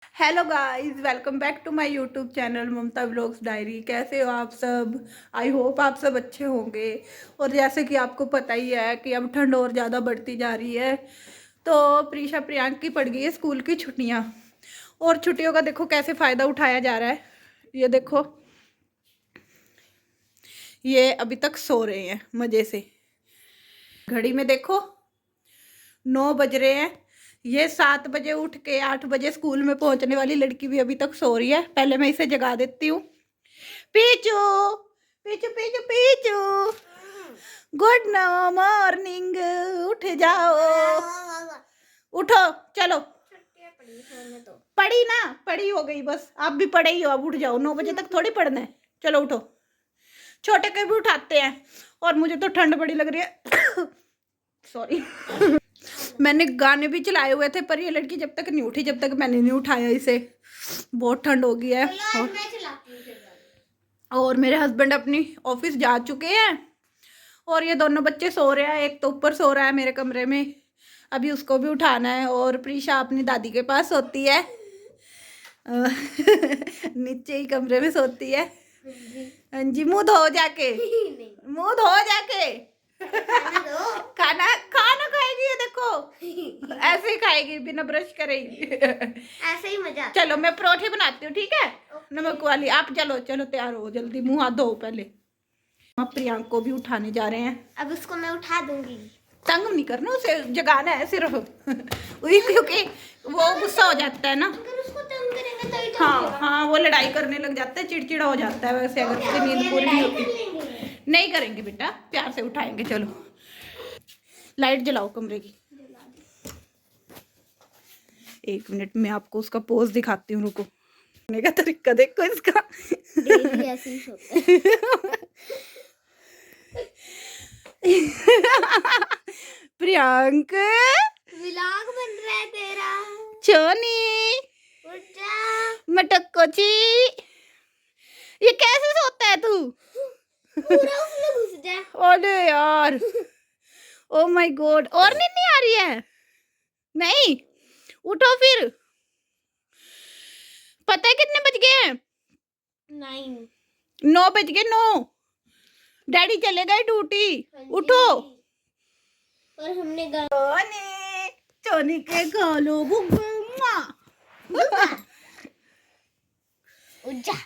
Hello guys, welcome back to my YouTube channel Mamta vlogs diary. कैसे हो आप सब? आई होप आप सब अच्छे होंगे। और जैसे कि आपको पता ही है कि अब ठंड और ज़्यादा बढ़ती जा रही है, तो प्रीशा प्रियांक की पड़ गई है स्कूल की छुट्टियां। और छुट्टियों का देखो कैसे फ़ायदा उठाया जा रहा है। ये देखो, ये अभी तक सो रहे हैं मज़े से। घड़ी में देखो 9 बज रहे हैं। ये 7 बजे उठ के 8 बजे स्कूल में पहुंचने वाली लड़की भी अभी तक सो रही है। पहले मैं इसे जगा देती हूँ। Picchu Picchu Picchu Picchu, good morning. उठ जाओ, उठो, चलो। पढ़ी ना, पढ़ी हो गई बस। आप भी पढ़े ही हो, अब उठ जाओ। 9 बजे तक थोड़ी पढ़ना है। चलो उठो। छोटे के भी उठाते हैं। और मुझे तो ठंड बड़ी लग रही है। सॉरी। मैंने गाने भी चलाए हुए थे, पर ये लड़की जब तक नहीं उठी, जब तक मैंने नहीं उठाया इसे। बहुत ठंड हो गई है। और मेरे हस्बैंड अपनी ऑफिस जा चुके हैं। और ये दोनों बच्चे सो रहे हैं। एक तो ऊपर सो रहा है मेरे कमरे में, अभी उसको भी उठाना है। और प्रीशा अपनी दादी के पास सोती है। नीचे ही कमरे में सोती है। हाँ जी, मुंह धो जाके, मुंह धो जाके। खाना खाना खाएगी ये देखो। ऐसे ही खाएगी बिना ब्रश करेगी। ऐसे ही मजा। चलो मैं परोठे बनाती हूँ, ठीक है? नमक वाली। आप चलो चलो, तैयार हो जल्दी, मुंह हाथ धो पहले। आप प्रियांक को भी उठाने जा रहे हैं। अब उसको मैं उठा दूंगी। तंग नहीं करना, उसे जगाना है सिर्फ। वही, क्योंकि वो गुस्सा हो जाता है ना। अगर उसको तंग करेंगे तो ही हाँ हाँ, वो लड़ाई करने लग जाता है, चिड़चिड़ा हो जाता है। वैसे अगर उसकी नींद पूरी नहीं होती। नहीं करेंगे बेटा, प्यार से उठाएंगे। चलो लाइट जलाओ कमरे की। 1 मिनट में आपको उसका पोज दिखाती हूँ, रुको। सोने का तरीका देखो इसका। डेली ऐसे ही सोते हैं। प्रियांक, व्लॉग बन रहा है तेरा। छोनी, उठ जा। मटक्कोची, ये कैसे सोता है तू? पूरा उसमें घुस जा। अरे यार, ओ माय गॉड। और नींद नहीं आ रही है? नहीं, उठो फिर। पता है कितने बज गए हैं? 9। 9 बज गए, 9। डैडी चले गए ड्यूटी। उठो। और हमने चोनी, चोनी के गालों बुआ। उठ जा।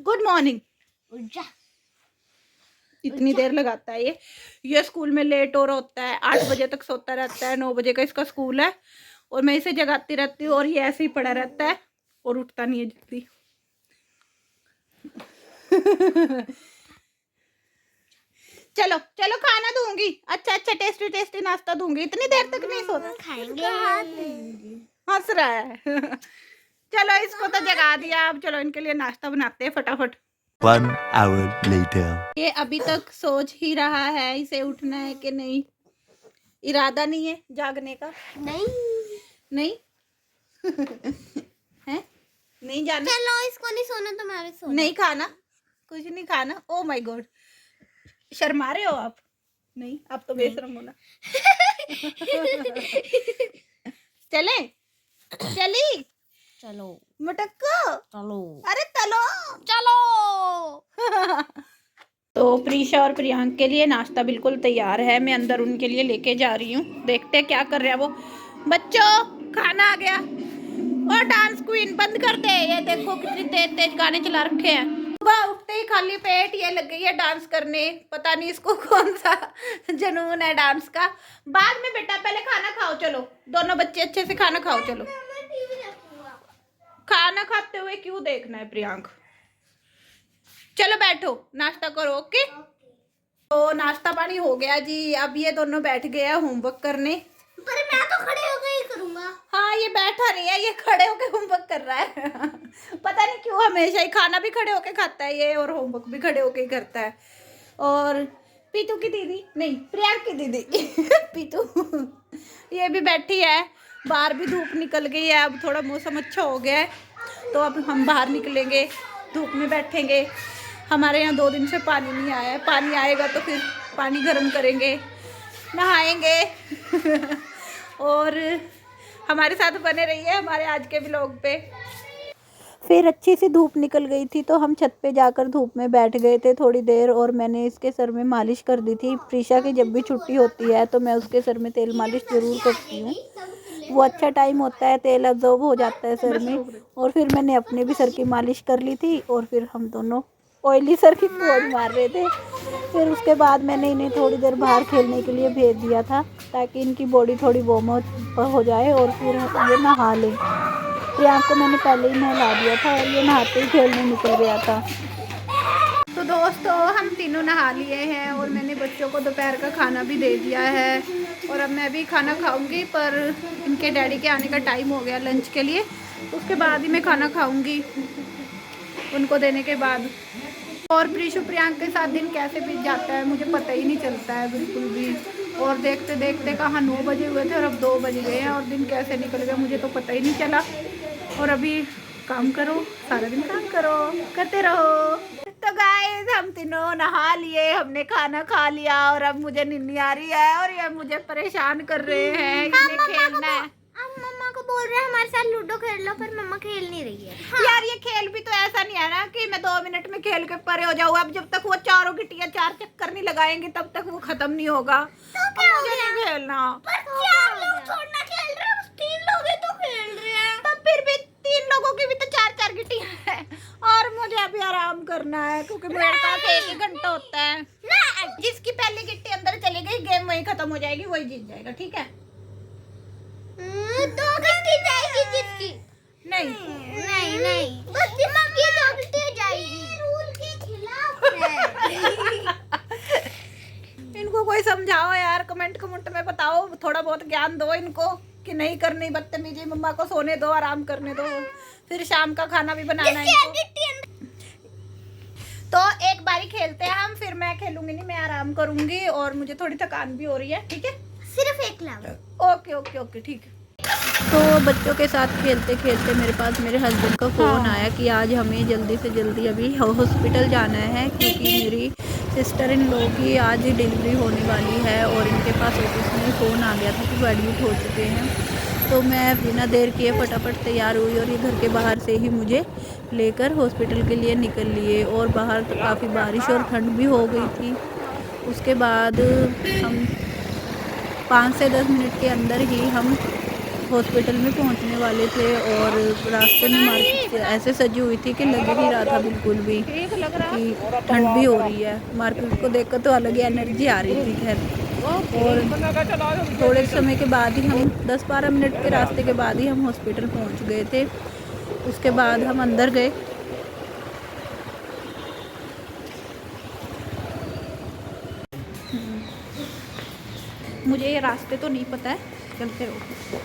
Good morning. उठ जा। इतनी देर लगाता है ये स्कूल में लेट हो रहा होता है। 8 बजे तक सोता रहता है। 9 बजे का इसका स्कूल है। और मैं इसे जगाती रहती हूँ और ये ऐसे ही पड़ा रहता है और उठता नहीं है जल्दी। चलो चलो, खाना दूंगी। अच्छा अच्छा, टेस्टी टेस्टी नाश्ता दूंगी। इतनी देर तक नहीं सोता। खाएंगे। हंस रहा है। चलो इसको तो जगा दिया, अब चलो इनके लिए नाश्ता बनाते हैं फटाफट। 1 hour later. ये अभी तक सोच ही रहा है इसे उठना है कि नहीं। इरादा नहीं है जागने का। नहीं नहीं। है, नहीं जाना। चलो, इसको नहीं सोना तो मैं भी सोना। नहीं खाना, कुछ नहीं खाना। ओ माय गॉड, शर्मा रहे हो आप? नहीं, आप तो बेशरम हो ना। चले, चली, चलो मटक्को, चलो अरे चलो चलो। तो प्रीशा और प्रियांक के लिए नाश्ता बिल्कुल तैयार है। मैं अंदर उनके लिए लेके जा रही हूँ। देखते हैं क्या कर रहे हैं वो। बच्चों, खाना आ गया। और डांस क्वीन बंद कर दे। ये देखो कितनी तेज तेज गाने चला रखे हैं। सुबह उठते ही खाली पेट ये लग गई है डांस करने। पता नहीं इसको कौन सा जुनून है डांस का। बाद में बेटा, पहले खाना खाओ। चलो दोनों बच्चे अच्छे से खाना खाओ। चलो, खाना खाते हुए क्यों देखना है प्रियांक? चलो बैठो, नाश्ता करो। ओके। तो नाश्ता पानी हो गया जी। अब ये दोनों बैठ गए हैं होमवर्क करने। पर मैं तो खड़े होकर ही करूंगा। हाँ, ये बैठा नहीं है, ये खड़े होके होमवर्क कर रहा है। पता नहीं क्यों, हमेशा ही खाना भी खड़े होके खाता है ये और होमवर्क भी खड़े होके ही करता है। और पीतू की दीदी, नहीं प्रियांक की दीदी, पीतू, ये भी बैठी है। बाहर भी धूप निकल गई है। अब थोड़ा मौसम अच्छा हो गया है, तो अब हम बाहर निकलेंगे, धूप में बैठेंगे। हमारे यहाँ 2 दिन से पानी नहीं आया है। पानी आएगा तो फिर पानी गर्म करेंगे, नहाएंगे। और हमारे साथ बने रहिए हमारे आज के व्लॉग पे। फिर अच्छी सी धूप निकल गई थी तो हम छत पे जाकर धूप में बैठ गए थे थोड़ी देर, और मैंने इसके सर में मालिश कर दी थी। प्रीशा की जब भी छुट्टी होती है तो मैं उसके सर में तेल मालिश ज़रूर करती हूँ। वो अच्छा टाइम होता है, तेल अब्जॉर्ब हो जाता है सर में। और फिर मैंने अपने भी सर की मालिश कर ली थी और फिर हम दोनों ऑयली सर की पोज मार रहे थे। फिर उसके बाद मैंने इन्हें थोड़ी देर बाहर खेलने के लिए भेज दिया था ताकि इनकी बॉडी थोड़ी वार्म हो जाए और फिर ये नहा लें। प्रियांक को मैंने पहले ही नहला दिया था और ये नहाते ही खेलने निकल गया था। तो दोस्तों हम तीनों नहा लिए हैं और मैंने बच्चों को दोपहर का खाना भी दे दिया है और अब मैं भी खाना खाऊंगी, पर इनके डैडी के आने का टाइम हो गया लंच के लिए, उसके बाद ही मैं खाना खाऊंगी उनको देने के बाद। और प्रीशु प्रियांक के साथ दिन कैसे बीत जाता है मुझे पता ही नहीं चलता है बिल्कुल भी। और देखते देखते कहाँ 9 बजे हुए थे और अब 2 बज गए हैं और दिन कैसे निकल गया मुझे तो पता ही नहीं चला। और अभी काम करो, सारा दिन काम करो, करते रहो। तो गाइस हम तीनों नहा लिए, हमने खाना खा लिया और अब मुझे नींद आ रही है और ये मुझे परेशान कर रहे हैं। इन्हें खेलना है। मम्मा को बोल रहे हैं हमारे साथ लूडो खेल लो, पर मम्मा खेल नहीं रही है। हाँ। यार ये खेल भी तो ऐसा नहीं है ना कि मैं 2 मिनट में खेल के परे हो जाऊँ। अब जब तक वो चारों गिट्टियाँ 4 चक्कर नहीं लगाएंगे तब तक वो खत्म नहीं होगा। तो क्या मुझे नहीं खेलना। पर 4 लोग छोड़ना खेल रहे हैं, 3 लोग ही तो खेल रहे हैं। तब फिर भी 3 लोगों की भी तो 4-4 गिट्टियाँ हैं और मुझे अभी आराम करना है क्योंकि मेरे पास 1 ही घंटा होता है ना। जिसकी पहली गिट्टी अंदर चली गई गेम वही खत्म हो जाएगी, वही जीत जाएगा। ठीक है? 2 गिट्टी जाएगी जिसकी। नहीं बस दिमाग की 2 गिट्टी जाएगी। रूल के खिलाफ है। इनको कोई समझाओ यार, कमेंट में बताओ, थोड़ा बहुत ज्ञान दो इनको कि नहीं करनी बदतमीजी। मम्मा को सोने दो, आराम करने दो, फिर शाम का खाना भी बनाना है इनको। तो एक बारी खेलते हैं हम, फिर मैं खेलूंगी नहीं, मैं आराम करूंगी और मुझे थोड़ी थकान भी हो रही है। ठीक है? सिर्फ 1 लाख। ओके ठीक है। तो बच्चों के साथ खेलते खेलते मेरे पास मेरे हस्बैंड का फ़ोन आया कि आज हमें जल्दी से जल्दी अभी हॉस्पिटल जाना है क्योंकि मेरी सिस्टर इन लॉ की आज डिलीवरी होने वाली है और इनके पास ऑफिस में फ़ोन आ गया था कि वो एडमिट हो चुके हैं। तो मैं बिना देर किए फटाफट तैयार हुई और ये घर के बाहर से ही मुझे लेकर हॉस्पिटल के लिए निकल लिए। और बाहर तो काफ़ी बारिश और ठंड भी हो गई थी। उसके बाद हम 5 से 10 मिनट के अंदर ही हम हॉस्पिटल में पहुंचने वाले थे और रास्ते में मार्केट ऐसे सजी हुई थी कि लग ही नहीं रहा था बिल्कुल भी कि ठंड भी हो रही है। मार्केट को देखकर तो अलग ही एनर्जी आ रही थी। खैर और थोड़े समय के बाद ही हम 10-12 मिनट के रास्ते के बाद ही हम हॉस्पिटल पहुंच गए थे। उसके बाद हम अंदर गए। मुझे ये रास्ते तो नहीं पता है, चलते रहो।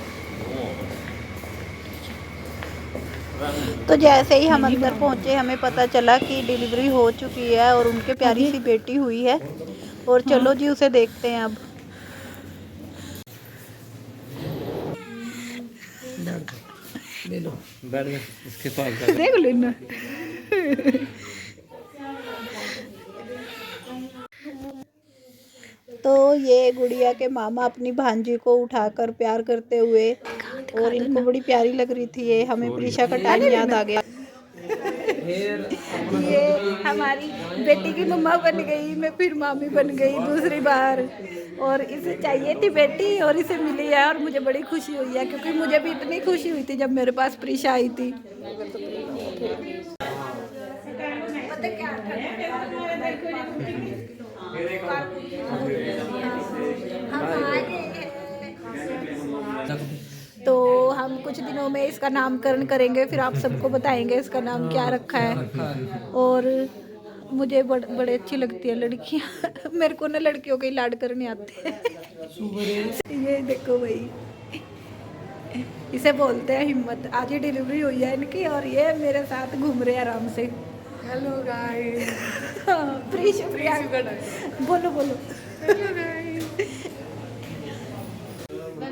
तो जैसे ही हम अंदर पहुंचे हमें पता चला कि डिलीवरी हो चुकी है और उनके प्यारी सी बेटी हुई है। और चलो जी उसे देखते हैं अब। ले लो, बैठ जा इसके पास देख लेना। तो ये गुड़िया के मामा अपनी भांजी को उठाकर प्यार करते हुए, और इनको बड़ी प्यारी लग रही थी ये। हमें प्रीशा का टाइम याद आ गया। ये हमारी बेटी की मम्मा बन गई, मैं फिर मामी बन गई दूसरी बार। और इसे चाहिए थी बेटी और इसे मिली है और मुझे बड़ी खुशी हुई है क्योंकि मुझे भी इतनी खुशी हुई थी जब मेरे पास प्रीशा आई थी। तो हम कुछ दिनों में इसका नामकरण करेंगे, फिर आप सबको बताएंगे इसका नाम क्या रखा है। और मुझे बड़े अच्छी लगती है लड़कियां। मेरे को ना लड़कियों के लाड करने आते हैं। ये देखो भाई, इसे बोलते हैं हिम्मत। आज ही डिलीवरी हुई है इनकी और ये मेरे साथ घूम रहे हैं आराम से। Hello guys. प्रिया बोलो। Hello guys.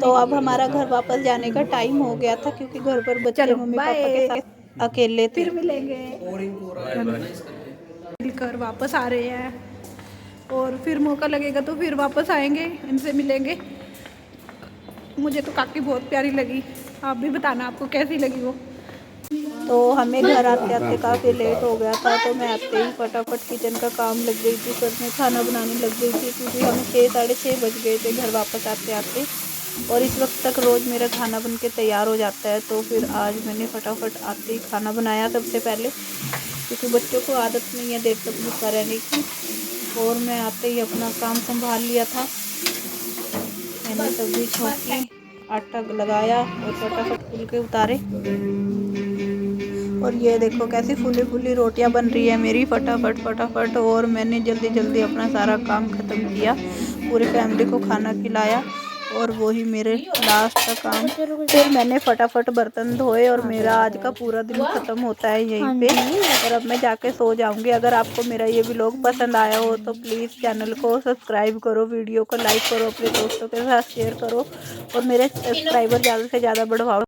तो अब हमारा घर वापस जाने का टाइम हो गया था क्योंकि घर पर बच्चे मम्मी पापा के साथ अकेले थे। फिर मिलेंगे। मिलकर वापस आ रहे हैं और फिर मौका लगेगा तो फिर वापस आएंगे, इनसे मिलेंगे। मुझे तो काकी बहुत प्यारी लगी, आप भी बताना आपको कैसी लगी वो। तो हमें घर आते आते काफ़ी लेट हो गया था, तो मैं आते ही फटाफट किचन का काम लग गई थी, करने खाना बनाने लग गई थी, क्योंकि हमें 6-6:30 बज गए थे घर वापस आते आते। और इस वक्त तक रोज़ मेरा खाना बन के तैयार हो जाता है, तो फिर आज मैंने फटाफट आते ही खाना बनाया सबसे पहले, क्योंकि बच्चों को आदत नहीं है देर तक भूखा रहने की। और मैं आते ही अपना काम संभाल लिया था, मैंने सब्जी छौंकी, आटा लगाया और फटाफट फूल के उतारे। और ये देखो कैसी फूली फूली रोटियां बन रही है मेरी, फटाफट फटाफट। और मैंने जल्दी जल्दी अपना सारा काम ख़त्म किया, पूरी फैमिली को खाना खिलाया, और वही मेरे लास्ट का काम। फिर मैंने फटाफट बर्तन धोए, और मेरा आज का पूरा दिन ख़त्म होता है यहीं पे। और अब मैं जाके सो जाऊंगी। अगर आपको मेरा ये व्लॉग पसंद आया हो तो प्लीज़ चैनल को सब्सक्राइब करो, वीडियो को लाइक करो, अपने दोस्तों के साथ शेयर करो, और मेरे सब्सक्राइबर ज़्यादा से ज़्यादा बढ़वाओ।